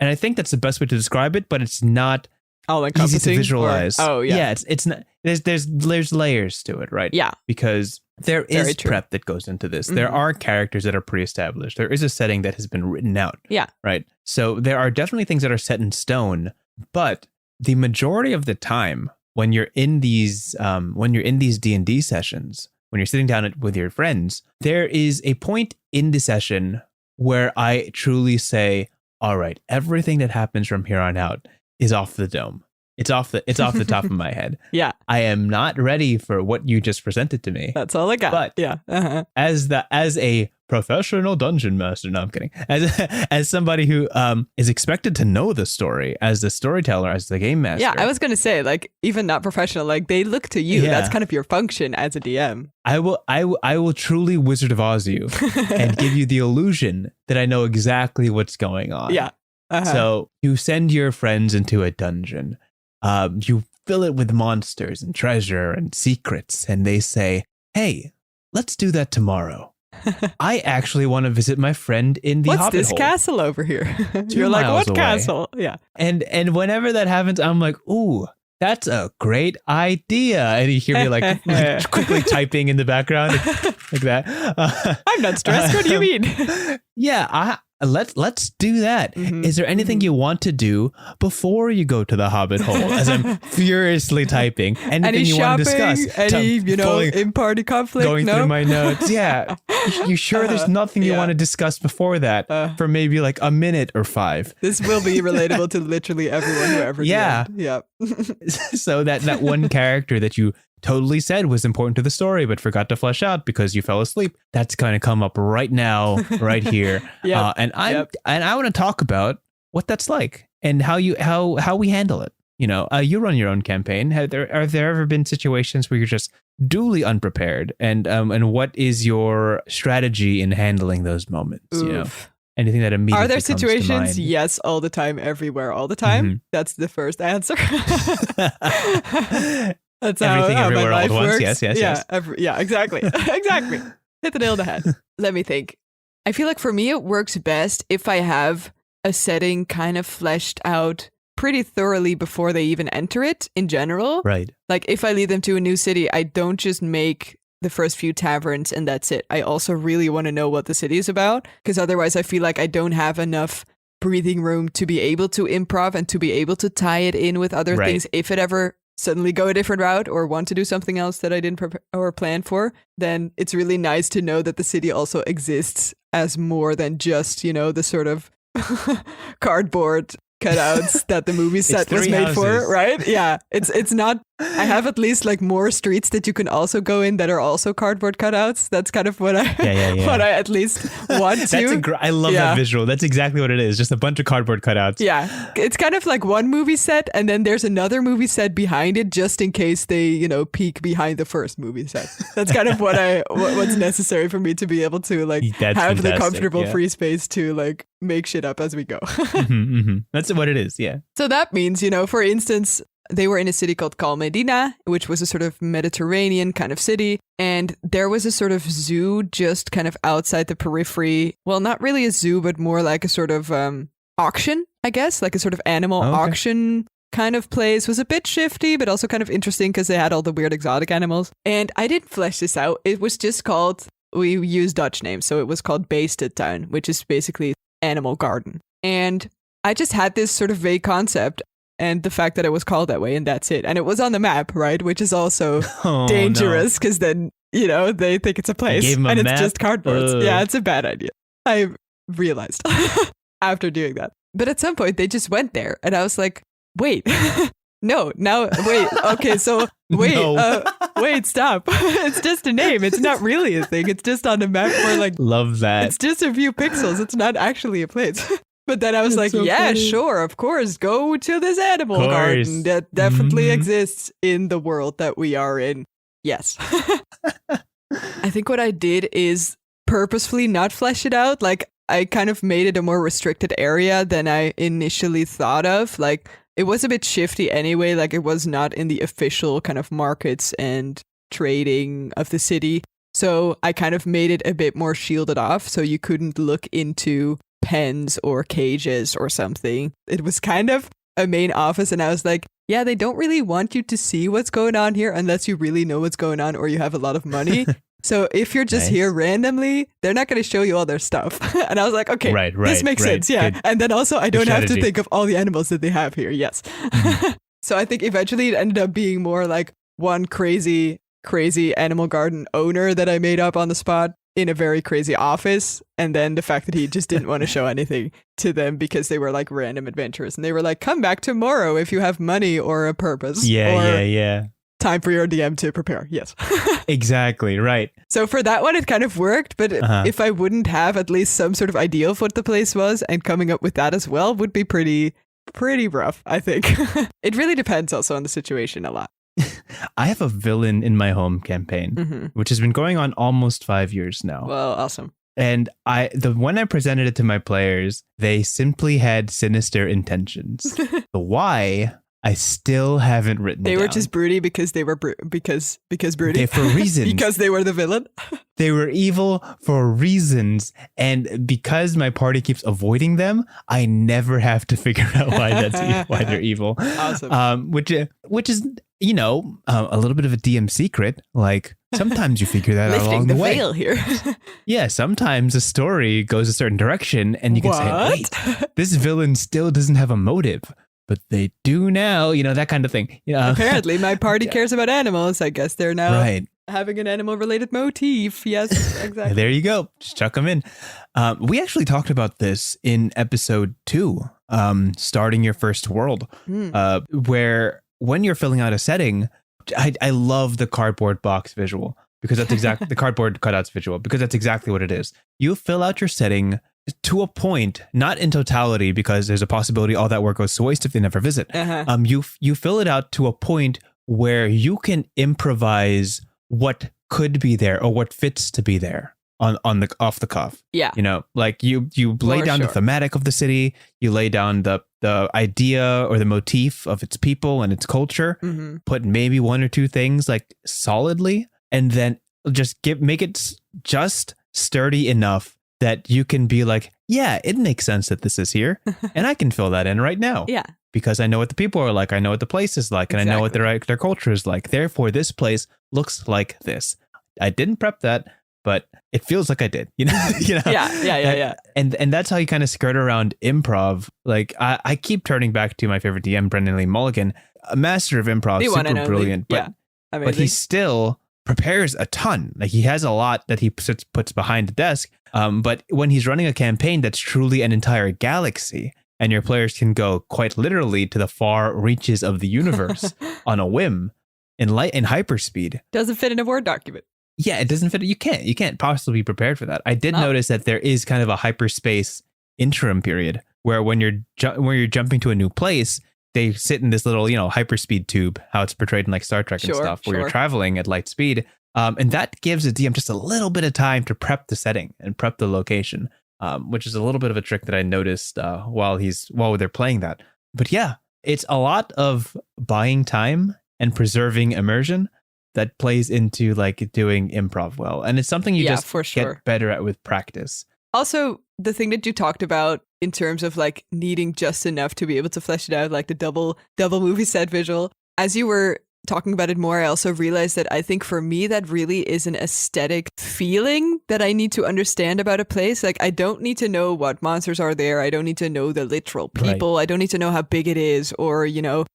B: And I think that's the best way to describe it, but it's not easy to visualize.
A: Yeah,
B: it's not. There's layers to it, right?
A: Yeah,
B: because there is prep that goes into this. There are characters that are pre-established. There is a setting that has been written out.
A: Yeah,
B: right. So there are definitely things that are set in stone, but the majority of the time, when you're in these D&D sessions, when you're sitting down with your friends, there is a point in the session where I truly say, all right, everything that happens from here on out is off the dome. It's off the top of my head.
A: Yeah.
B: I am not ready for what you just presented to me.
A: That's all I got.
B: But
A: yeah.
B: As a professional dungeon master, no, I'm kidding. As somebody who is expected to know the story, as the storyteller, as the game master.
A: Yeah, I was gonna say, like, even not professional, like they look to you. Yeah. That's kind of your function as a DM.
B: I will truly Wizard of Oz you and give you the illusion that I know exactly what's going on.
A: Yeah.
B: So you send your friends into a dungeon. You fill it with monsters and treasure and secrets. And they say, hey, let's do that tomorrow. I actually want to visit my friend in the
A: What's
B: Hobbit
A: this
B: hole.
A: castle over here? You're like, what
B: away.
A: castle? Yeah.
B: And whenever that happens, I'm like, ooh, that's a great idea. And you hear me like quickly typing in the background like that.
A: I'm not stressed. What do you mean?
B: Yeah, let's do that. Is there anything you want to do before you go to the Hobbit hole? As I'm furiously typing. Anything
A: any
B: you
A: shopping,
B: want to discuss?
A: any, in-party conflict?
B: Going through my notes. Yeah. You sure there's nothing you want to discuss before that for maybe like a minute or 5?
A: This will be relatable to literally everyone who ever
B: Yeah.
A: did. Yeah.
B: So that one character that you totally said was important to the story but forgot to flesh out because you fell asleep, that's going to come up right now, right here. And I want to talk about what that's like and how we handle it. You run your own campaign. Have there ever been situations where you're just duly unprepared, and what is your strategy in handling those moments?
A: Oof.
B: Anything that immediately
A: are there
B: comes to
A: situations?
B: mind?
A: Yes, all the time, everywhere, all the time. That's the first answer. That's
B: everything
A: how
B: everywhere
A: my
B: all
A: life
B: at once.
A: works.
B: Yes.
A: Yeah, exactly. Exactly. Hit the nail on the head. Let me think. I feel like for me, it works best if I have a setting kind of fleshed out pretty thoroughly before they even enter it in general.
B: Right.
A: Like if I lead them to a new city, I don't just make the first few taverns and that's it. I also really want to know what the city is about, because otherwise I feel like I don't have enough breathing room to be able to improv and to be able to tie it in with other things. If it ever suddenly go a different route or want to do something else that I didn't prepare or plan for, then it's really nice to know that the city also exists as more than just, the sort of cardboard cutouts that the movie set was made for, right? Yeah, it's not. I have at least like more streets that you can also go in that are also cardboard cutouts. That's kind of what I what I at least want to.
B: I love that visual. That's exactly what it is. Just a bunch of cardboard cutouts.
A: Yeah, it's kind of like one movie set, and then there's another movie set behind it, just in case they peek behind the first movie set. That's kind of what's necessary for me to be able to like have the comfortable free space to like make shit up as we go.
B: That's what it is. Yeah.
A: So that means, for instance, they were in a city called Cal Medina, which was a sort of Mediterranean kind of city. And there was a sort of zoo just kind of outside the periphery. Well, not really a zoo, but more like a sort of auction, I guess, like a sort of animal auction kind of place. It was a bit shifty, but also kind of interesting because they had all the weird exotic animals. And I didn't flesh this out. It was just called, we use Dutch names, so it was called Beested Tuin, which is basically animal garden. And I just had this sort of vague concept and the fact that it was called that way, and that's it. And it was on the map, right? Which is also dangerous because then, they think it's a place and it's just cardboard. Yeah, it's a bad idea. I realized after doing that. But at some point they just went there and I was like, wait, no, now, wait, okay, so wait, wait, stop. It's just a name. It's not really a thing. It's just on the map where like,
B: love that.
A: It's just a few pixels. It's not actually a place. But then I was like, so yeah, funny. Sure, of course, go to this animal garden that definitely exists in the world that we are in. Yes. I think what I did is purposefully not flesh it out. Like I kind of made it a more restricted area than I initially thought of. Like it was a bit shifty anyway. Like it was not in the official kind of markets and trading of the city. So I kind of made it a bit more shielded off. So you couldn't look into pens or cages or something. It was kind of a main office and I was like, yeah, they don't really want you to see what's going on here unless you really know what's going on or you have a lot of money. So if you're just here randomly, they're not going to show you all their stuff. And I was like, okay, this makes sense. Yeah. Good. And then also I don't have to think of all the animals that they have here. Yes. So I think eventually it ended up being more like one crazy animal garden owner that I made up on the spot in a very crazy office, and then the fact that he just didn't want to show anything to them because they were like random adventurers and they were like, come back tomorrow if you have money or a purpose. Yeah. Time for your DM to prepare. Yes.
B: Exactly. Right. So
A: for that one, it kind of worked, but if I wouldn't have at least some sort of idea of what the place was and coming up with that as well would be pretty rough, I think. It really depends also on the situation a lot.
B: I have a villain in my home campaign, which has been going on almost 5 years now.
A: Well, awesome.
B: And when I presented it to my players, they simply had sinister intentions. The why, I still haven't written
A: They
B: down.
A: were just broody because they were because broody.
B: For reasons.
A: Because they were the villain.
B: They were evil for reasons. And because my party keeps avoiding them, I never have to figure out why they're evil.
A: Awesome.
B: Which is, a little bit of a DM secret. Like sometimes you figure that out along the way.
A: Veil here.
B: Yeah, sometimes a story goes a certain direction and you can say, wait, this villain still doesn't have a motive. But they do now, that kind of thing.
A: Apparently, my party cares about animals. I guess they're now having an animal-related motif. Yes, exactly.
B: There you go. Just chuck them in. We actually talked about this in episode 2, starting your first world, where when you're filling out a setting, I love the cardboard box visual because that's exactly the cardboard cutouts visual because that's exactly what it is. You fill out your setting to a point, not in totality, because there's a possibility all that work goes to waste if they never visit. You fill it out to a point where you can improvise what could be there or what fits to be there on the off the cuff.
A: Yeah,
B: like you lay down the thematic of the city, you lay down the idea or the motif of its people and its culture. Put maybe one or two things like solidly, and then just make it just sturdy enough that you can be like, yeah, it makes sense that this is here. And I can fill that in right now.
A: Yeah.
B: Because I know what the people are like. I know what the place is like. And I know what their culture is like. Therefore, this place looks like this. I didn't prep that, but it feels like I did.
A: Yeah.
B: And that's how you kind of skirt around improv. Like, I keep turning back to my favorite DM, Brendan Lee Mulligan, a master of improv, super brilliant. But he still prepares a ton. Like he has a lot that he puts behind the desk. But when he's running a campaign that's truly an entire galaxy, and your players can go quite literally to the far reaches of the universe on a whim in hyperspeed,
A: doesn't fit in a Word document.
B: Yeah, it doesn't fit. You can't possibly be prepared for that. I did notice that there is kind of a hyperspace interim period where when you're jumping to a new place, they sit in this little, hyperspeed tube, how it's portrayed in like Star Trek and stuff, where you're traveling at light speed. And that gives the DM just a little bit of time to prep the setting and prep the location, which is a little bit of a trick that I noticed while they're playing that. But yeah, it's a lot of buying time and preserving immersion that plays into like doing improv well. And it's something you get better at with practice.
A: Also, the thing that you talked about in terms of like needing just enough to be able to flesh it out, like the double movie set visual, as you were talking about it more, I also realized that I think for me that really is an aesthetic feeling that I need to understand about a place. Like I don't need to know what monsters are there. I don't need to know the literal people. Right. I don't need to know how big it is or,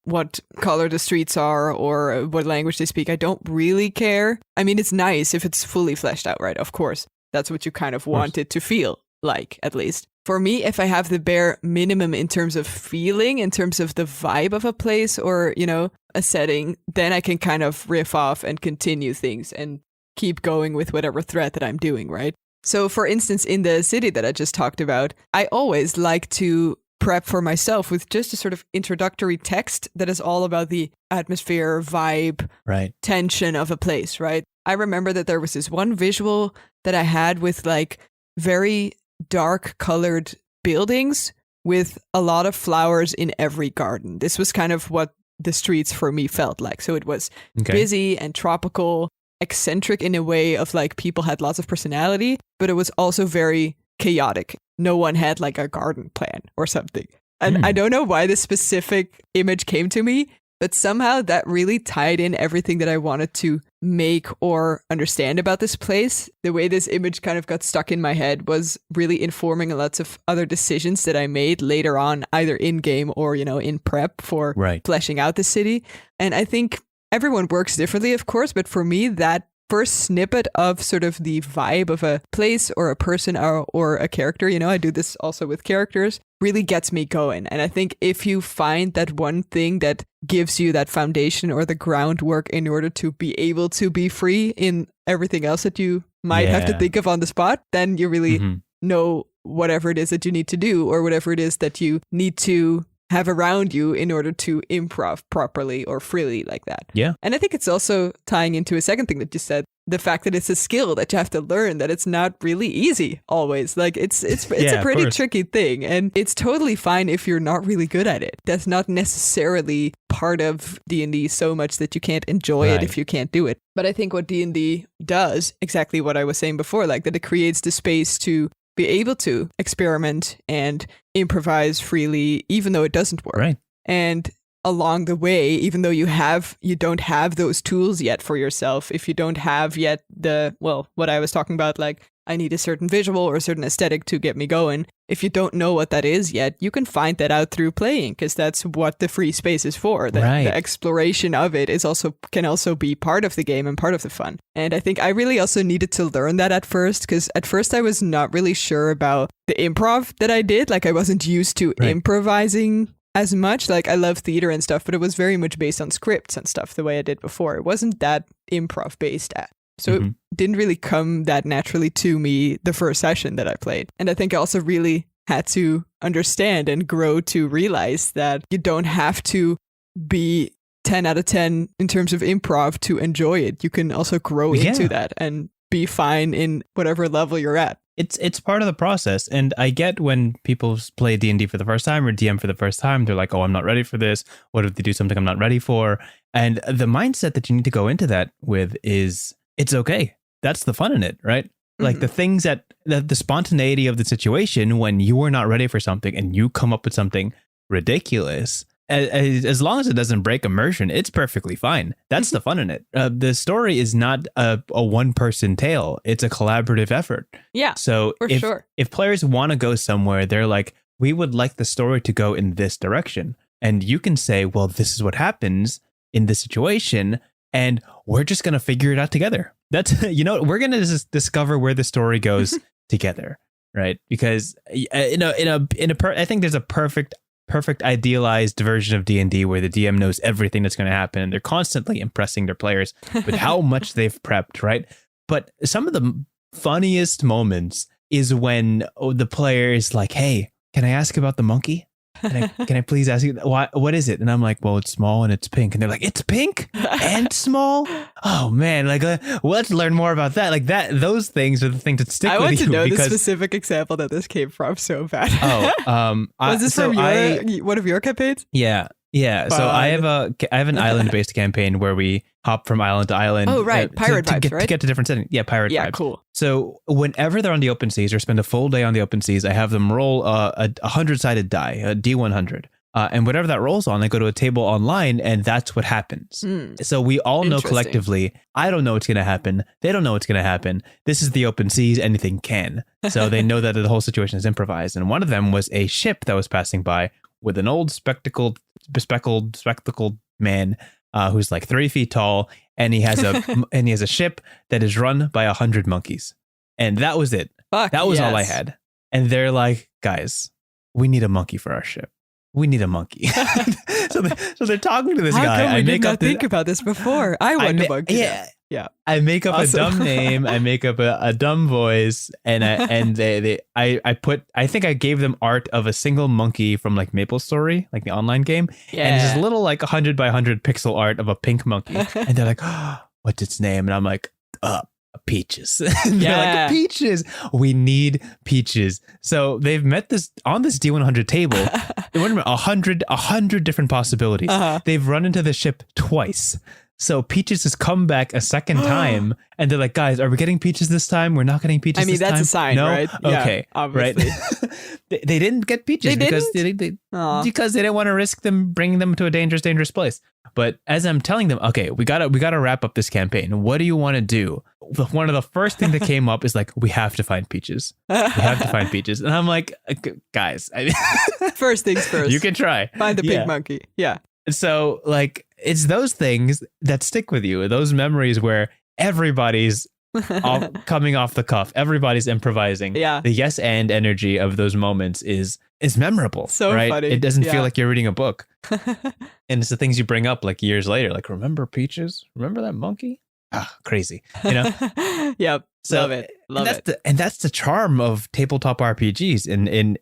A: what color the streets are or what language they speak. I don't really care. I mean, it's nice if it's fully fleshed out, right? Of course. That's what you kind of want it to feel like, at least. For me, if I have the bare minimum in terms of feeling, in terms of the vibe of a place or, a setting, then I can kind of riff off and continue things and keep going with whatever thread that I'm doing, right? So, for instance, in the city that I just talked about, I always like to prep for myself with just a sort of introductory text that is all about the atmosphere, vibe, tension of a place, right? I remember that there was this one visual that I had with like very dark colored buildings with a lot of flowers in every garden. This was kind of what the streets for me felt like. So it was busy and tropical, eccentric in a way of like people had lots of personality, but it was also very chaotic. No one had like a garden plan or something. And I don't know why this specific image came to me, but somehow that really tied in everything that I wanted to make or understand about this place. The way this image kind of got stuck in my head was really informing lots of other decisions that I made later on, either in game or, in prep for fleshing out the city. And I think everyone works differently, of course, but for me, that first snippet of sort of the vibe of a place or a person or a character, I do this also with characters, really gets me going. And I think if you find that one thing that gives you that foundation or the groundwork in order to be able to be free in everything else that you might have to think of on the spot, then you really know whatever it is that you need to do or whatever it is that you need to have around you in order to improv properly or freely like that.
B: Yeah.
A: And I think it's also tying into a second thing that you said, the fact that it's a skill that you have to learn, that it's not really easy always. Like it's a pretty tricky thing, and it's totally fine if you're not really good at it. That's not necessarily part of D&D so much that you can't enjoy it if you can't do it. But I think what D&D does, exactly what I was saying before, like that it creates the space to be able to experiment and improvise freely, even though it doesn't work.
B: Right.
A: And along the way, even though you don't have those tools yet for yourself, if you don't have yet what I was talking about, like I need a certain visual or a certain aesthetic to get me going. If you don't know what that is yet, you can find that out through playing, because that's what the free space is for. The exploration of it can also be part of the game and part of the fun. And I think I really also needed to learn that at first, because at first I was not really sure about the improv that I did. Like I wasn't used to improvising as much. Like I love theater and stuff, but it was very much based on scripts and stuff the way I did before. It wasn't that improv based at. So it didn't really come that naturally to me the first session that I played. And I think I also really had to understand and grow to realize that you don't have to be 10 out of 10 in terms of improv to enjoy it. You can also grow into that and be fine in whatever level you're at.
B: It's part of the process. And I get when people play D&D for the first time or DM for the first time, they're like, oh, I'm not ready for this. What if they do something I'm not ready for? And the mindset that you need to go into that with is, it's okay. That's the fun in it, right? Like the things that the spontaneity of the situation when you are not ready for something and you come up with something ridiculous, as long as it doesn't break immersion, it's perfectly fine. That's the fun in it. The story is not a one-person tale. It's a collaborative effort.
A: Yeah,
B: so if players want to go somewhere, they're like, we would like the story to go in this direction. And you can say, well, this is what happens in this situation, and we're just going to figure it out together. That's, we're going to just discover where the story goes together, right? Because, I think there's a perfect idealized version of D&D where the DM knows everything that's going to happen, and they're constantly impressing their players with how much they've prepped, right? But some of the funniest moments is when the player is like, hey, can I ask about the monkey? Can I please ask you, what is it? And I'm like, well, it's small and it's pink. And they're like, it's pink and small? Oh, man. Like, let's learn more about that. Like those things are the things that stick with you.
A: I want to know the specific example that this came from so bad. Was this from one of your campaigns?
B: Yeah. Yeah. So I have an island-based campaign where we hop from island to island.
A: Oh, right. Pirate vibes, right?
B: To get to different settings. Yeah, pirate vibes.
A: Yeah, cool.
B: So whenever they're on the open seas or spend a full day on the open seas, I have them roll a 100-sided die, a D100. And whatever that rolls on, I go to a table online, and that's what happens. So we all know collectively, I don't know what's going to happen. They don't know what's going to happen. This is the open seas. Anything can. So they know that the whole situation is improvised. And one of them was a ship that was passing by with an old spectacled man who's like 3 feet tall, and he has a ship that is run by 100 monkeys, and that was it. That was all I had. And they're like, guys, we need a monkey for our ship. We need a monkey. so they're talking to this guy.
A: How come we did not think about this before? I want a monkey. Yeah.
B: I make up a dumb name. I make up a dumb voice, and I think I gave them art of a single monkey from like MapleStory, like the online game. Yeah. And it's this little like 100 by 100 pixel art of a pink monkey. And they're like, oh, what's its name? And I'm like, Peaches. They're like, Peaches. We need Peaches. So they've met on this D100 table. They went 100 different possibilities. They've run into the ship twice. So Peaches has come back a second time, and they're like, guys, are we getting Peaches this time? We're not getting Peaches this time?
A: That's a sign,
B: no?
A: right?
B: Okay,
A: yeah, obviously.
B: Right? they didn't get Peaches because they didn't want to risk them bringing them to a dangerous place. But as I'm telling them, okay, we gotta wrap up this campaign. What do you want to do? One of the first things that came up is like, we have to find Peaches. We have to find Peaches. And I'm like, guys,
A: first things first.
B: You can try.
A: Find the pink monkey. Yeah.
B: So like, it's those things that stick with you, those memories where everybody's coming off the cuff, everybody's improvising.
A: Yeah.
B: The yes and energy of those moments is memorable.
A: So
B: right?
A: funny.
B: It doesn't feel like you're reading a book. And it's the things you bring up like years later, like, remember Peaches? Remember that monkey? Crazy.
A: Yep. So, love it.
B: And that's the charm of tabletop RPGs.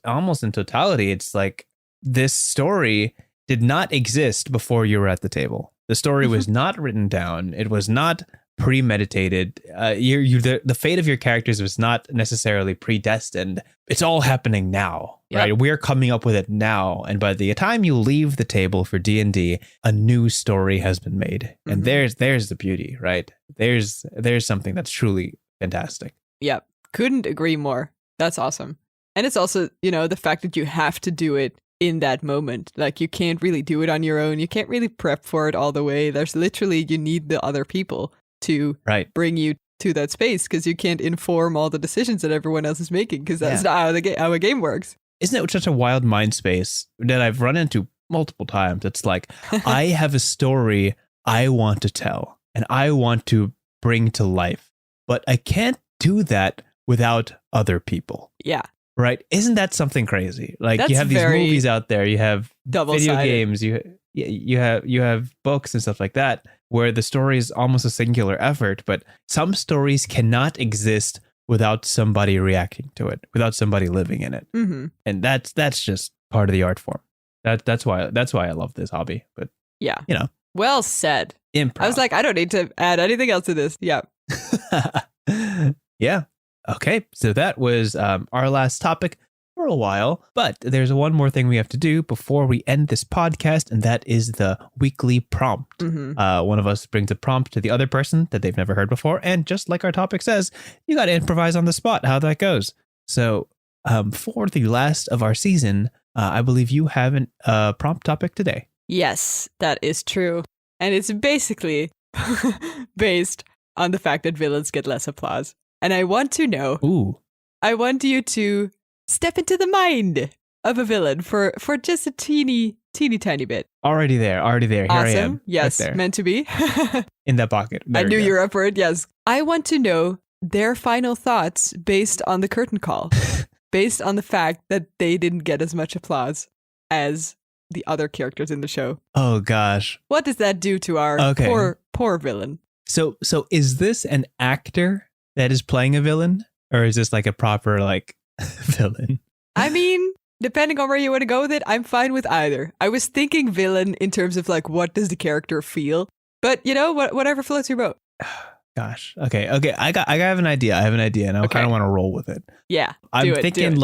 B: Almost in totality, it's like this story did not exist before you were at the table. The story was not written down. It was not premeditated. The fate of your characters was not necessarily predestined. It's all happening now, right? We're coming up with it now. And by the time you leave the table for D&D, a new story has been made. And there's the beauty, right? There's something that's truly fantastic.
A: Yep. Couldn't agree more. That's awesome. And it's also, the fact that you have to do it in that moment. Like, you can't really do it on your own. You can't really prep for it all the way. There's literally, you need the other people to bring you to that space, because you can't inform all the decisions that everyone else is making, because that's not how a game works.
B: Isn't it such a wild mind space that I've run into multiple times? It's like, I have a story I want to tell and I want to bring to life, but I can't do that without other people.
A: Yeah.
B: Right? Isn't that something crazy? Like, that's you have these movies out there, you have video games, you have books and stuff like that, where the story is almost a singular effort, but some stories cannot exist without somebody reacting to it, without somebody living in it.
A: Mm-hmm.
B: And that's just part of the art form. That's why I love this hobby. But
A: yeah, well said.
B: Improv.
A: I was like, I don't need to add anything else to this. Yeah.
B: Yeah. Okay, so that was our last topic for a while, but there's one more thing we have to do before we end this podcast, and that is the weekly prompt. One of us brings a prompt to the other person that they've never heard before, and just like our topic says, you got to improvise on the spot how that goes. So for the last of our season, I believe you have a prompt topic today.
A: Yes, that is true. And it's basically based on the fact that villains get less applause. And I want to know, I want you to step into the mind of a villain for just a teeny tiny bit. Already there. Here awesome.
B: I am.
A: Yes,
B: right there.
A: Meant to be.
B: In that pocket.
A: I knew you were up for it, yes. I want to know their final thoughts based on the curtain call. Based on the fact that they didn't get as much applause as the other characters in the show.
B: Oh, gosh.
A: What does that do to our poor villain?
B: So is this an actor that is playing a villain, or is this like a proper villain?
A: I mean, depending on where you want to go with it, I'm fine with either. I was thinking villain in terms of what does the character feel, but whatever floats your boat.
B: Gosh. Okay. I have an idea. And I kind of want to roll with it.
A: Yeah.
B: I'm thinking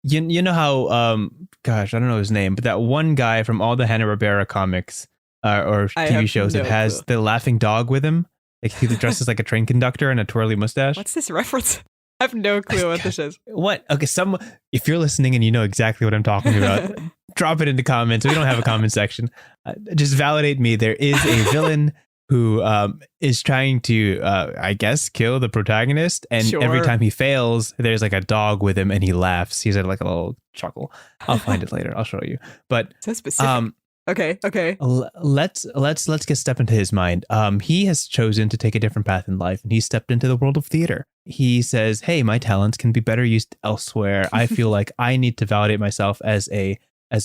B: you know how gosh, I don't know his name, but that one guy from all the Hanna-Barbera comics or TV shows that has the laughing dog with him. Like, he dresses like a train conductor and a twirly mustache.
A: What's this reference? I have no clue what this is.
B: What? Okay, if you're listening and you know exactly what I'm talking about, drop it in the comments. We don't have a comment section. Just validate me. There is a villain who is trying to, I guess, kill the protagonist. And every time he fails, there's a dog with him and he laughs. He's at a little chuckle. I'll find it later. I'll show you. But
A: so specific. Okay.
B: Let's get step into his mind. He has chosen to take a different path in life, and he stepped into the world of theater. He says, "Hey, my talents can be better used elsewhere. I feel like I need to validate myself as a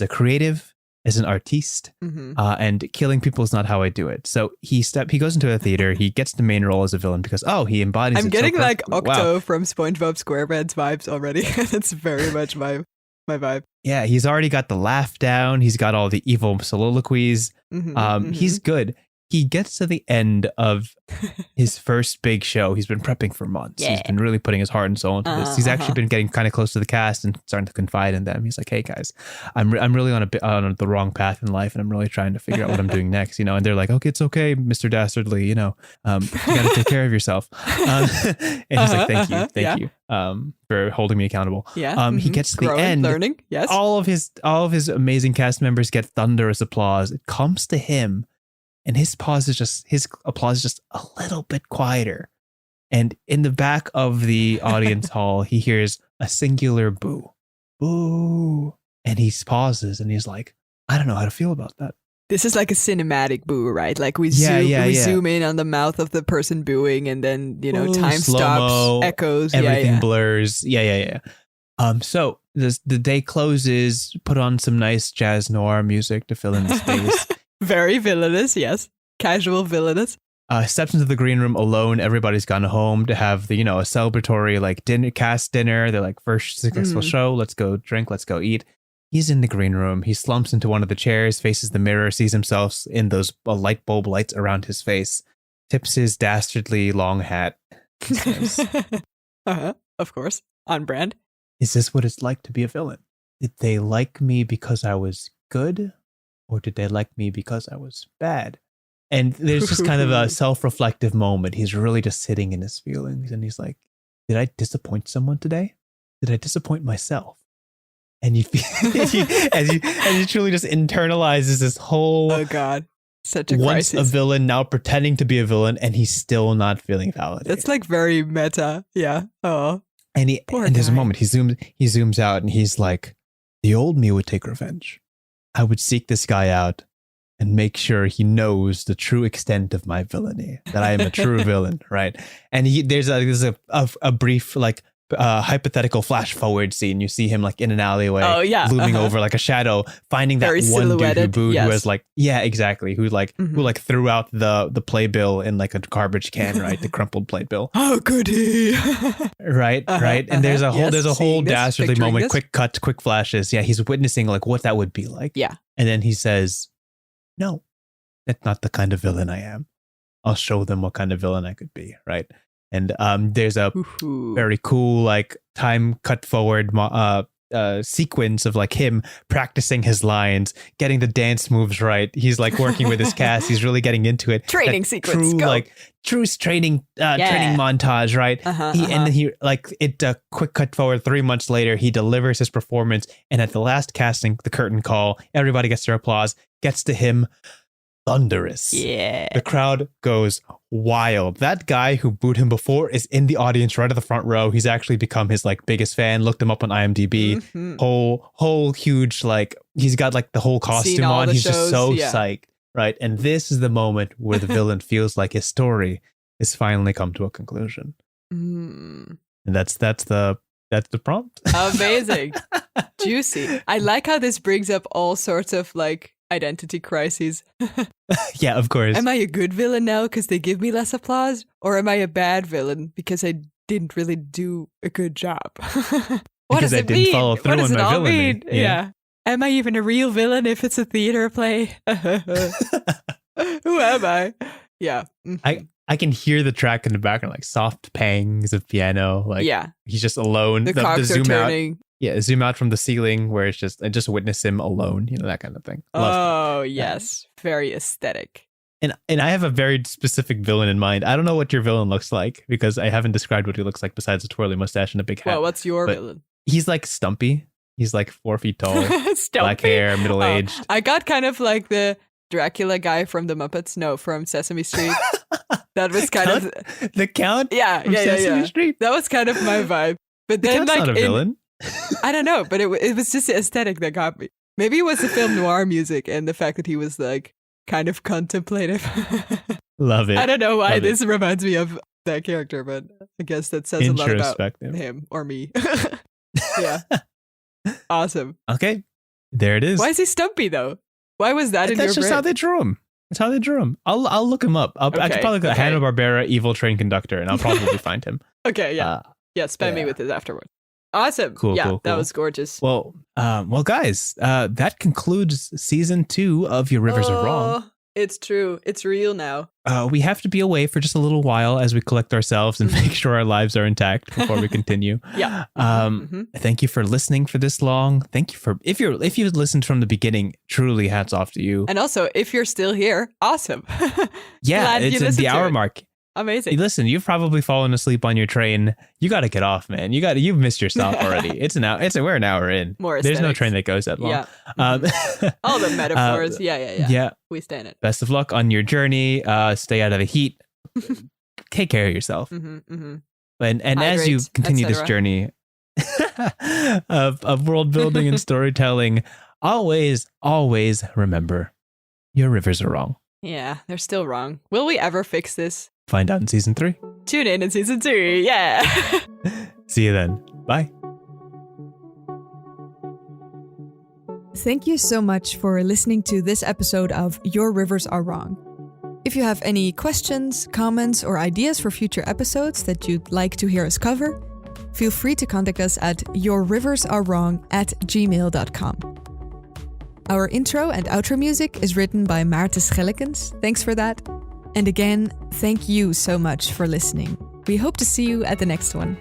B: creative, as an artiste, and killing people is not how I do it." So he goes into a theater. He gets the main role as a villain because he embodies.
A: I'm getting Octo from SpongeBob SquarePants vibes already. That's very much my vibe.
B: Yeah, he's already got the laugh down. He's got all the evil soliloquies. He's good. He gets to the end of his first big show. He's been prepping for months. Yeah. He's been really putting his heart and soul into this. He's actually been getting kind of close to the cast and starting to confide in them. He's like, "Hey guys, I'm really on the wrong path in life, and I'm really trying to figure out what I'm doing next." And they're like, "Okay, it's okay, Mr. Dastardly. You got to take care of yourself." And he's like, "Thank you, for holding me accountable."
A: Yeah.
B: He gets to the end,
A: learning. Yes.
B: All of his amazing cast members get thunderous applause. It comes to him. And his applause is just a little bit quieter. And in the back of the audience hall, he hears a singular boo. Boo. And he pauses and he's like, "I don't know how to feel about that."
A: This is like a cinematic boo, right? Like we zoom in on the mouth of the person booing, and then, time stops, echoes.
B: Everything blurs. Yeah. So the day closes, put on some nice jazz noir music to fill in the space.
A: Very villainous, yes. Casual villainous.
B: Steps into the green room alone. Everybody's gone home to have the, a celebratory cast dinner. They're like, first successful show. Let's go drink. Let's go eat. He's in the green room. He slumps into one of the chairs, faces the mirror, sees himself in those light bulb lights around his face, tips his dastardly long hat. Says,
A: of course. On brand.
B: Is this what it's like to be a villain? Did they like me because I was good? Or did they like me because I was bad? And there's just kind of a self-reflective moment. He's really just sitting in his feelings. And he's like, did I disappoint someone today? Did I disappoint myself? And you feel, as you truly just internalizes this whole...
A: Oh, God. Such a
B: once
A: crisis.
B: a villain, now pretending to be a villain, and he's still not feeling validated.
A: That's like very meta. Yeah. Oh.
B: And there's a moment, he zooms out and he's like, the old me would take revenge. I would seek this guy out and make sure he knows the true extent of my villainy, that I am a true villain, right? And there's a brief like hypothetical flash forward scene. You see him like in an alleyway, looming over like a shadow, finding that
A: very
B: one dude who booed,
A: yes.
B: who was like, yeah, exactly, who threw out the playbill in like a garbage can, right? The crumpled playbill.
A: How could he?
B: right. And there's a whole dastardly moment. Quick cuts, quick flashes. Yeah, he's witnessing like what that would be like.
A: Yeah.
B: And then he says, no, that's not the kind of villain I am. I'll show them what kind of villain I could be, right? And there's a very cool like time cut forward sequence of like him practicing his lines, getting the dance moves right. He's like working with his cast. He's really getting into it.
A: Training sequence.
B: True training montage, right? And then he like it quick cut forward 3 months later, he delivers his performance. And at the last casting, the curtain call, everybody gets their applause, gets to him. Thunderous. Yeah. The crowd goes wild. That guy who booed him before is in the audience right at the front row. He's actually become his like biggest fan. Looked him up on IMDb. Whole huge like he's got like the whole costume on. He's just so psyched. Right. And this is the moment where the villain feels like his story is finally come to a conclusion. And that's the prompt.
A: Amazing. Juicy. I like how this brings up all sorts of like identity crises.
B: Yeah, of course.
A: Am I a good villain now because they give me less applause? Or am I a bad villain because I didn't really do a good job? What does it mean?
B: Follow through
A: what does
B: on
A: it
B: my
A: all mean?
B: villainy.
A: Yeah. Am I even a real villain if it's a theater play? Who am I? Yeah.
B: I can hear the track in the background, like soft pangs of piano. Like he's just alone.
A: The cogs are turning.
B: Zoom out from the ceiling where it's just, I just witness him alone, that kind of thing.
A: Yes. Very aesthetic.
B: And I have a very specific villain in mind. I don't know what your villain looks like because I haven't described what he looks like besides a twirly mustache and a big hat.
A: Well, what's your villain?
B: He's like Stumpy. He's like 4 feet tall, black hair, middle-aged.
A: I got kind of like the Dracula guy from the Muppets. No, from Sesame Street. That was kind of
B: the Count.
A: Yeah,
B: Sesame Street.
A: That was kind of my vibe. But then,
B: Count's not a villain.
A: I don't know, but it was just the aesthetic that got me. Maybe it was the film noir music and the fact that he was like kind of contemplative.
B: Love it.
A: I don't know why this reminds me of that character, but I guess that says a lot about him or me. Yeah. Awesome.
B: Okay. There it is.
A: Why is he Stumpy though? Why was that in your brain?
B: That's just how they drew him. That's how they drew him. I'll look him up. I could probably go Hanna-Barbera evil train conductor and I'll probably find him.
A: Okay, yeah. Spam me with it afterwards. Awesome.
B: Cool.
A: That was gorgeous.
B: Well, guys, that concludes season 2 of Your Rivers Are Wrong.
A: It's true. It's real now.
B: We have to be away for just a little while as we collect ourselves and make sure our lives are intact before we continue. Thank you for listening for this long. Thank you for if you listened from the beginning, truly hats off to you.
A: And also, if you're still here, awesome.
B: Yeah, it's at the hour mark.
A: Amazing.
B: Listen, you've probably fallen asleep on your train. You got to get off, man. You've missed your stop already. We're an hour in.
A: More
B: There's no train that goes that long.
A: Yeah. All the metaphors. Yeah. We stand it.
B: Best of luck on your journey. Stay out of the heat. Take care of yourself. And hydrate, as you continue this journey of world building and storytelling, always remember your rivers are wrong.
A: Yeah, they're still wrong. Will we ever fix this?
B: Find out in season 3.
A: Tune in season 2. Yeah.
B: See you then. Bye.
D: Thank you so much for listening to this episode of Your Rivers Are Wrong. If you have any questions, comments, or ideas for future episodes that you'd like to hear us cover, feel free to contact us at yourriversarewrong@gmail.com. Our intro and outro music is written by Maarten Schellekens. Thanks for that. And again, thank you so much for listening. We hope to see you at the next one.